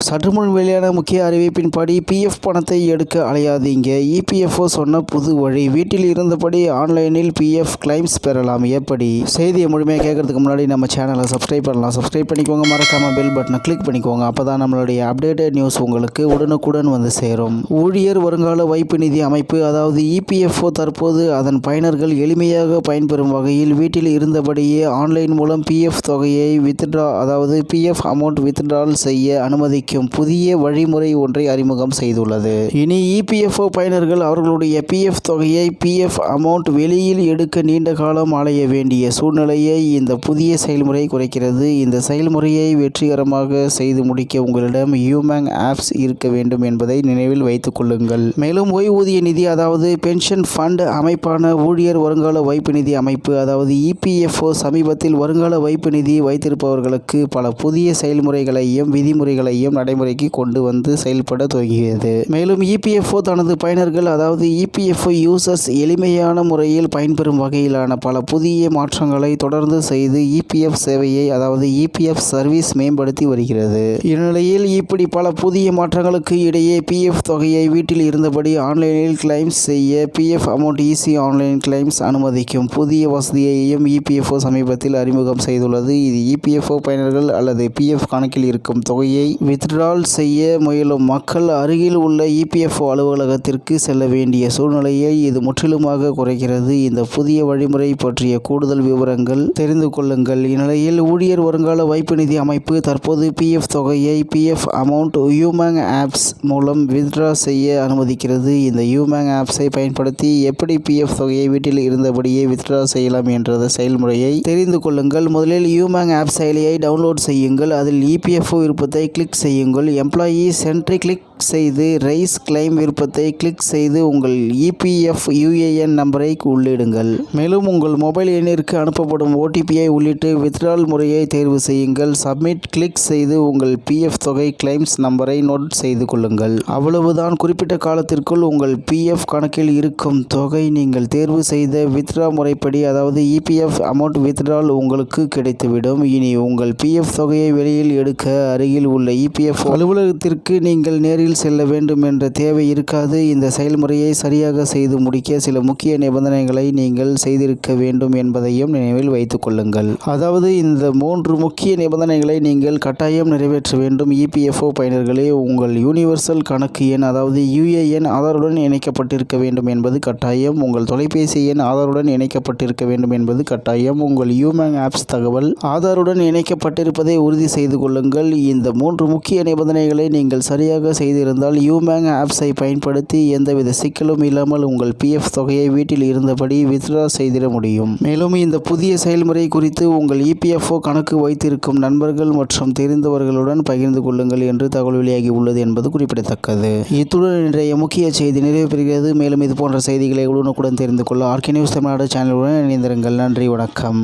சற்றுமுன் வெளியான முக்கிய அறிவிப்பின்படி பிஎஃப் பணத்தை எடுக்க அலையாதீங்க. இபிஎஃப்ஓ சொன்ன புது வழி. வீட்டில் இருந்தபடி ஆன்லைனில் பிஎஃப் கிளைம்ஸ் பெறலாம். எப்படி? செய்தியை முழுமையாக கேட்கறதுக்கு முன்னாடி நம்ம சேனலை சப்ஸ்கிரைப் பண்ணலாம். சப்ஸ்கிரைப் பண்ணிக்கோங்க. மறக்காம பெல் பட்டனை கிளிக் பண்ணிக்கோங்க. அப்பதான் நம்மளுடைய அப்டேட்டட் நியூஸ் உங்களுக்கு உடனுக்குடன் வந்து சேரும். ஊழியர் வருங்கால வைப்பு நிதி அமைப்பு அதாவது இபிஎஃப்ஓ தற்போது அதன் பயனர்கள் எளிமையாக பயன்பெறும் வகையில் வீட்டில் இருந்தபடியே ஆன்லைன் மூலம் பிஎஃப் தொகையை பிஎஃப் அமௌண்ட் வித்ட்ரால் செய்ய அனுமதிக்கும் புதிய வழிமுறை ஒன்றை அறிமுகம் செய்துள்ளது. இனி இபிஎஃப்ஓ பயனர்கள் அவர்களுடைய பிஎஃப் தொகையை பிஎஃப் அமௌண்ட் வெளியில் எடுக்க நீண்ட காலம் அலைய வேண்டிய சூழ்நிலையை இந்த புதிய செயல்முறை குறைக்கிறது. இந்த செயல்முறையை வெற்றிகரமாக செய்து முடிக்க உங்களிடம் யூமேங் ஆப்ஸ் இருக்க வேண்டும் என்பதை நினைவில் வைத்துக் கொள்ளுங்கள். மேலும் ஓய்வூதிய நிதி அதாவது பென்ஷன் ஃபண்ட் அமைப்பான ஊழியர் வருங்கால வைப்பு நிதி அமைப்பு அதாவது இபிஎஃப்ஓ சமீபத்தில் வருங்கால வைப்பு நிதி வைத்திருப்பவர்களுக்கு பல புதிய செயல்முறைகளையும் விதிமுறைகளையும் நடைமுறைக்கு கொண்டு வந்து செயல்பட துவங்கியது. மேலும் இபிஎஃப்ஓ தனது பயனர்கள் அதாவது இபிஎஃப்ஓ யூசர்ஸ் எளிமையான முறையில் பயன்பெறும் வகையிலான பல புதிய மாற்றங்களை தொடர்ந்து செய்து இபிஎஃப் சேவையை அதாவது இபிஎஃப் சர்வீஸ் மேம்படுத்தி வருகிறது. இந்நிலையில் இப்படி பல புதிய மாற்றங்களுக்கு இடையே பிஎஃப் தொகையை வீட்டில் இருந்தபடி ஆன்லைனில் கிளைம்ஸ் செய்ய PF amount easy online claims அனுமதிக்கும் புதிய வசதியையும் இபிஎஃப்ஓ சமீபத்தில் அறிமுகம் செய்துள்ளது. இது இபிஎஃப்ஓ பயனர்கள் அல்லது பிஎஃப் கணக்கில் இருக்கும் தொகையை வித்ட்ரால் செய்ய முயலும் மக்கள் அருகில் உள்ள இபிஎஃப்ஓ அலுவலகத்திற்கு செல்ல வேண்டிய சூழ்நிலையை இது முற்றிலுமாக குறைக்கிறது. இந்த புதிய வழிமுறை பற்றிய கூடுதல் விவரங்கள் தெரிந்து கொள்ளுங்கள். இந்நிலையில் ஊழியர் வருங்கால வைப்பு நிதி அமைப்பு தற்போது பிஎஃப் தொகையை பிஎஃப் அமௌண்ட் யூமேங் ஆப்ஸ் மூலம் வித்ட்ரா செய்ய அனுமதிக்கிறது. இந்த யூமேங் ஆப்ஸை பயன்படுத்தி எப்படி பிஎஃப் தொகையை வீட்டில் இருந்தபடியே வித்ட்ரா செய்யலாம் என்ற செயல்முறையை தெரிந்து கொள்ளுங்கள். முதலில் யூமேங் ஆப் செயலியை டவுன்லோட் செய்யுங்கள். அதில் இபிஎஃப்ஓ விருப்பத்தை கிளிக் செய்யுங்கள். எம்ப்ளாயி சென்ட்ரி கிளிக் செய்து ரைஸ் கிளைம் விருப்பத்தை கிளிக் செய்து உங்கள் இபிஎஃப் யுஏஎன் நம்பரை உள்ளிடுங்கள். மேலும் உங்கள் மொபைல் எண்ணிற்கு அனுப்பப்படும் ஓடிபியை உள்ளிட்டு வித்ட்ரால் முறையை தேர்வு செய்யுங்கள். சப்மிட் கிளிக் செய்து உங்கள் பிஎஃப் தொகை கிளைம்ஸ் நம்பரை நோட் செய்து கொள்ளுங்கள். அவ்வளவுதான். குறிப்பிட்ட காலத்திற்குள் உங்கள் பிஎஃப் கணக்கில் இருக்கும் தொகை நீங்கள் தேர்வு செய்த வித்ட்ரா முறைப்படி அதாவது இபிஎஃப் அமௌண்ட் வித்ட்ரால் உங்களுக்கு கிடைத்துவிடும். இனி உங்கள் பிஎஃப் தொகையை வெளியில் எடுக்க அருகில் உள்ள இபிஎஃப் அலுவலகத்திற்கு நீங்கள் நேரில் செல்ல வேண்டும் என்ற தேவை இருக்காது. இந்த செயல்முறையை சரியாக செய்து முடிக்க சில முக்கிய நிபந்தனைகளை நீங்கள் செய்திருக்க வேண்டும் என்பதையும் நினைவில் வைத்துக் கொள்ளுங்கள். அதாவது இந்த 3 முக்கிய நிபந்தனைகளை நீங்கள் கட்டாயம் நிறைவேற்ற வேண்டும். இபிஎஃப்ஓ பயனர்களே, உங்கள் யூனிவர்சல் கணக்கு எண் அதாவது யுஏஎன் ஆதாருடன் இணைக்கப்பட்டிருக்க வேண்டும் என்பது கட்டாயம். உங்கள் தொலைபேசி எண் ஆதாருடன் இணைக்கப்பட்டிருக்க வேண்டும் என்பது கட்டாயம். உங்கள் யூமேங் ஆப்ஸ் தகவல் ஆதாருடன் இணைக்கப்பட்டிருப்பதை உறுதி செய்து கொள்ளுங்கள். இந்த 3 முக்கிய நிபந்தனைகளை நீங்கள் சரியாக செய்திருந்தால் யூமேங் ஆப்ஸை பயன்படுத்தி எந்தவித சிக்கலும் இல்லாமல் உங்கள் பிஎஃப் தொகையை வீட்டில் இருந்தபடி வித்ட்ரா செய்திட முடியும். மேலும் இந்த புதிய செயல்முறை குறித்து உங்கள் இபிஎஃப்ஓ கணக்கு வைத்திருக்கும் நண்பர்கள் மற்றும் தெரிந்தவர்களுடன் பகிர்ந்து கொள்ளுங்கள் என்று தகவல் வெளியாகி உள்ளது என்பது குறிப்பிடத்தக்கது. இத்துடன் இன்றைய முக்கிய செய்தி நிறைவு பெறுகிறது. மேலும் இது போன்ற செய்திகளை உடனுக்குடன் தெரிந்து கொள்ள ஆர்கே நியூஸ் தமிழ்நாடு சேனலுடன் இணைந்திருங்கள். நன்றி, வணக்கம்.